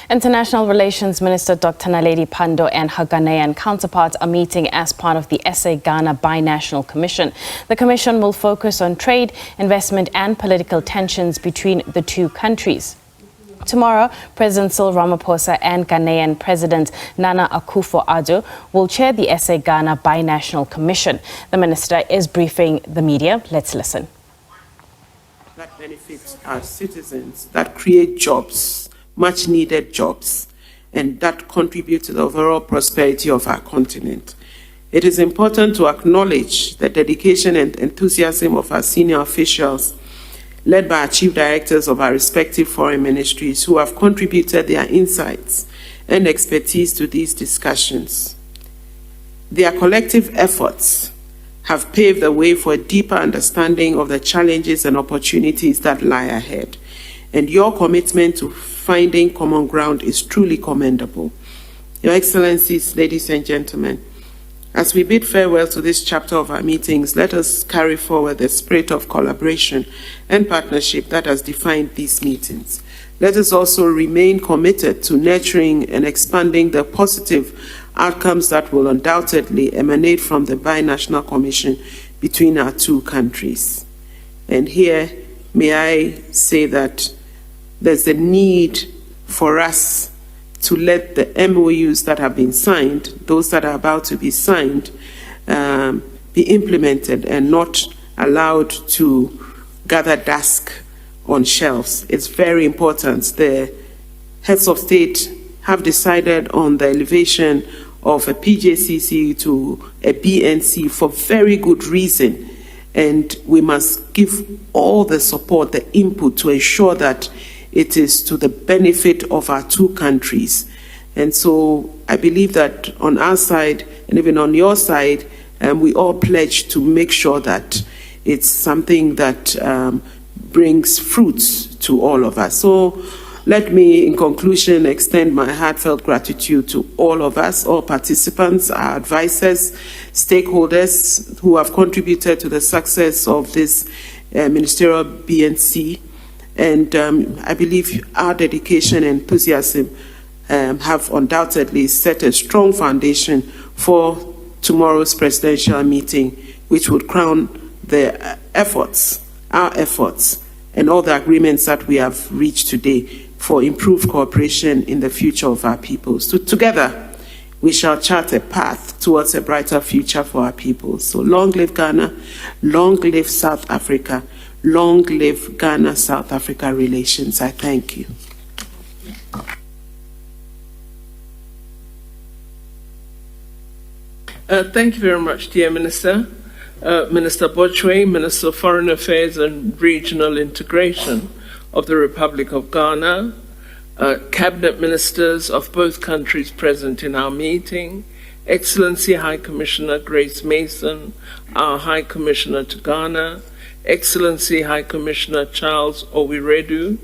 International Relations Minister Dr. Naledi Pandor and her Ghanaian counterpart are meeting as part of the SA-Ghana Binational Commission. The commission will focus on trade, investment and political tensions between the two countries. Tomorrow, President Cyril Ramaphosa and Ghanaian President Nana Akufo-Addo will chair the SA-Ghana Binational Commission. The minister is briefing the media. Let's listen. That benefits our citizens, that create jobs, much needed jobs, and that contribute to the overall prosperity of our continent. It is important to acknowledge the dedication and enthusiasm of our senior officials, led by our chief directors of our respective foreign ministries, who have contributed their insights and expertise to these discussions. Their collective efforts have paved the way for a deeper understanding of the challenges and opportunities that lie ahead. And your commitment to finding common ground is truly commendable. Your Excellencies, ladies and gentlemen, as we bid farewell to this chapter of our meetings, let us carry forward the spirit of collaboration and partnership that has defined these meetings. Let us also remain committed to nurturing and expanding the positive outcomes that will undoubtedly emanate from the Binational Commission between our two countries. And here, may I say that there's a need for us to let the MOUs that have been signed, those that are about to be signed, be implemented and not allowed to gather dust on shelves. It's very important. The heads of state have decided on the elevation of a PJCC to a BNC for very good reason. And we must give all the support, the input to ensure that it is to the benefit of our two countries. And so I believe that on our side and even on your side, we all pledge to make sure that it's something that brings fruits to all of us. So let me, in conclusion, extend my heartfelt gratitude to all of us, all participants, our advisors, stakeholders who have contributed to the success of this ministerial BNC. And I believe our dedication and enthusiasm have undoubtedly set a strong foundation for tomorrow's presidential meeting, which would crown the efforts, our efforts, and all the agreements that we have reached today for improved cooperation in the future of our people. So together, we shall chart a path towards a brighter future for our people. So long live Ghana, long live South Africa, long live Ghana-South Africa relations. I thank you. Thank you very much, dear Minister. Minister Botchwey, Minister of Foreign Affairs and Regional Integration of the Republic of Ghana, Cabinet Ministers of both countries present in our meeting, Excellency High Commissioner Grace Mason, our High Commissioner to Ghana, Excellency High Commissioner Charles Owiredu,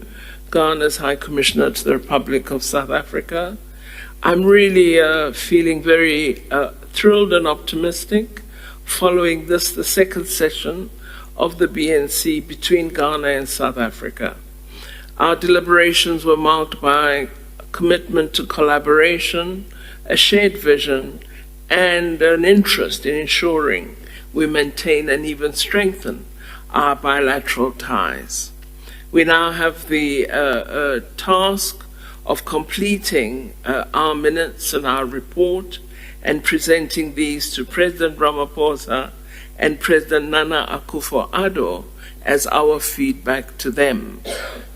Ghana's High Commissioner to the Republic of South Africa. I'm really feeling very thrilled and optimistic following this, the second session of the BNC between Ghana and South Africa. Our deliberations were marked by commitment to collaboration, a shared vision, and an interest in ensuring we maintain and even strengthen our bilateral ties. We now have the task of completing our minutes and our report and presenting these to President Ramaphosa and President Nana Akufo-Addo as our feedback to them.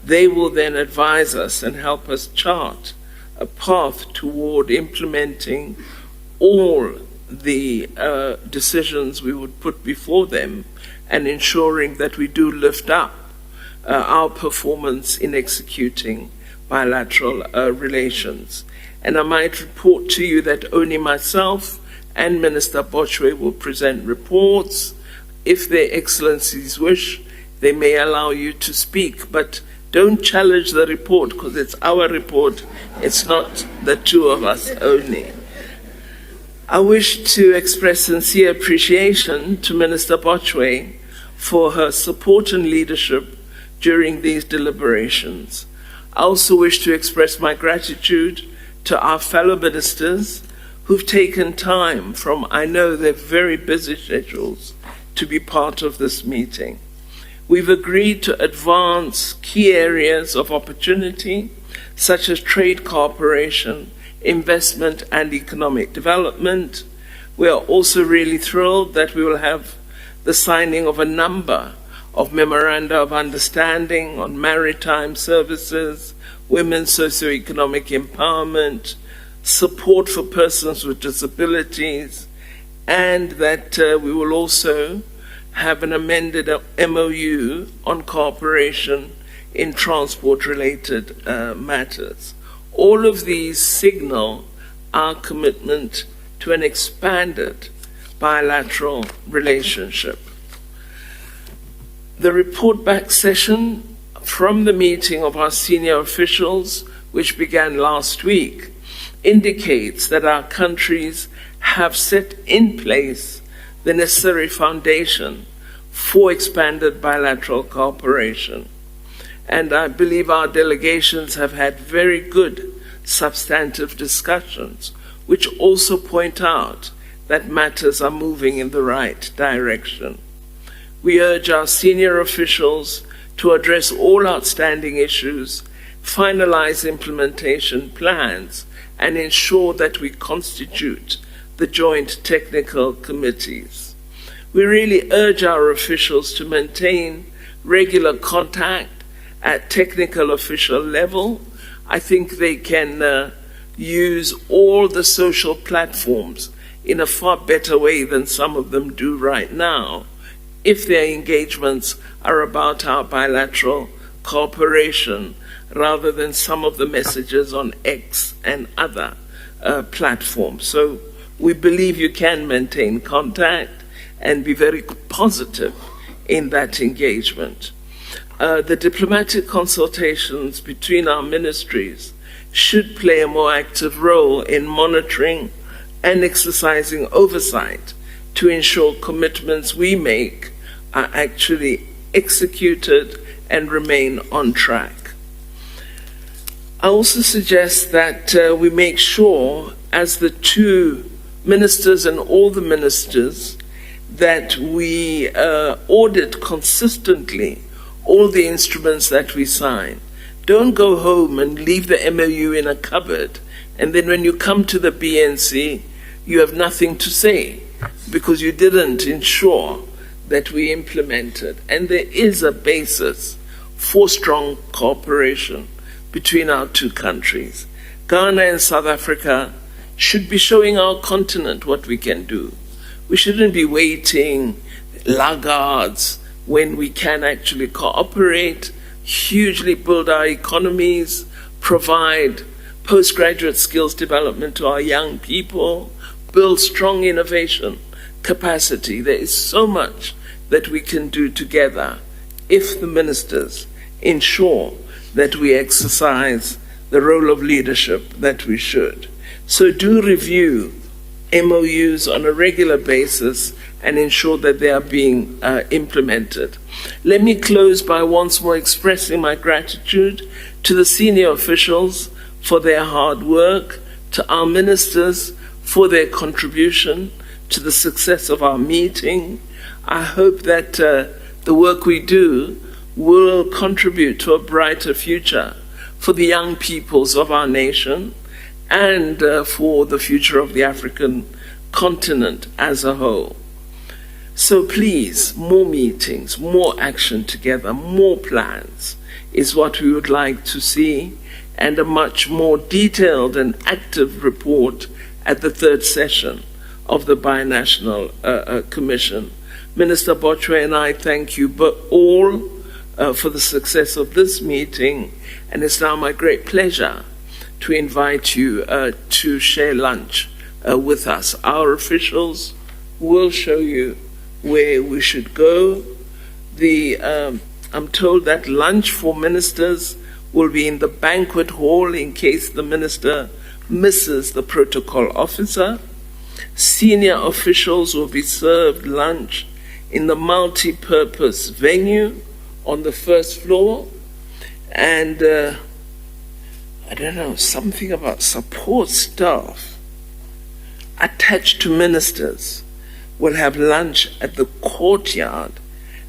They will then advise us and help us chart a path toward implementing all the decisions we would put before them and ensuring that we do lift up our performance in executing bilateral relations. And I might report to you that only myself and Minister Botchwey will present reports. If their excellencies wish, they may allow you to speak, but don't challenge the report because it's our report, it's not the two of us only. I wish to express sincere appreciation to Minister Botchwey for her support and leadership during these deliberations. I also wish to express my gratitude to our fellow ministers who've taken time from, I know, their very busy schedules to be part of this meeting. We've agreed to advance key areas of opportunity, such as trade cooperation, investment, and economic development. We are also really thrilled that we will have the signing of a number of memoranda of understanding on maritime services, women's socioeconomic empowerment, support for persons with disabilities, and that we will also have an amended MOU on cooperation in transport-related matters. All of these signal our commitment to an expanded bilateral relationship. The report back session from the meeting of our senior officials, which began last week, indicates that our countries have set in place the necessary foundation for expanded bilateral cooperation. And I believe our delegations have had very good substantive discussions, which also point out that matters are moving in the right direction. We urge our senior officials to address all outstanding issues, finalize implementation plans, and ensure that we constitute the joint technical committees. We really urge our officials to maintain regular contact at technical official level. I think they can use all the social platforms in a far better way than some of them do right now, if their engagements are about our bilateral cooperation rather than some of the messages on X and other platforms. So we believe you can maintain contact and be very positive in that engagement. The diplomatic consultations between our ministries should play a more active role in monitoring and exercising oversight to ensure commitments we make are actually executed and remain on track. I also suggest that we make sure, as the two ministers and all the ministers, that we audit consistently all the instruments that we sign. Don't go home and leave the MOU in a cupboard, and then when you come to the BNC, you have nothing to say because you didn't ensure that we implemented. And there is a basis for strong cooperation between our two countries. Ghana and South Africa should be showing our continent what we can do. We shouldn't be waiting laggards when we can actually cooperate, hugely build our economies, provide postgraduate skills development to our young people, build strong innovation capacity. There is so much that we can do together if the ministers ensure that we exercise the role of leadership that we should. So do review MOUs on a regular basis and ensure that they are being implemented. Let me close by once more expressing my gratitude to the senior officials for their hard work, to our ministers for their contribution to the success of our meeting. I hope that the work we do will contribute to a brighter future for the young peoples of our nation and for the future of the African continent as a whole. So please, more meetings, more action together, more plans is what we would like to see, and a much more detailed and active report at the third session of the Binational Commission. Minister Botchwey and I thank you all for the success of this meeting, and it's now my great pleasure to invite you to share lunch with us. Our officials will show you where we should go. I'm told that lunch for ministers will be in the banquet hall in case the minister misses the protocol officer. Senior officials will be served lunch in the multi-purpose venue on the first floor, and I don't know, something about support staff attached to ministers will have lunch at the courtyard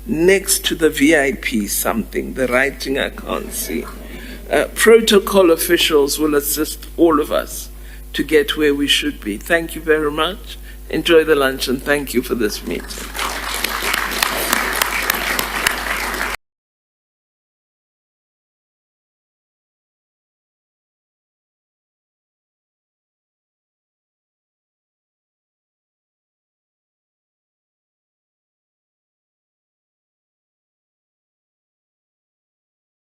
next to the VIP something, the writing I can't see. Protocol officials will assist all of us to get where we should be. Thank you very much. Enjoy the lunch and thank you for this meeting.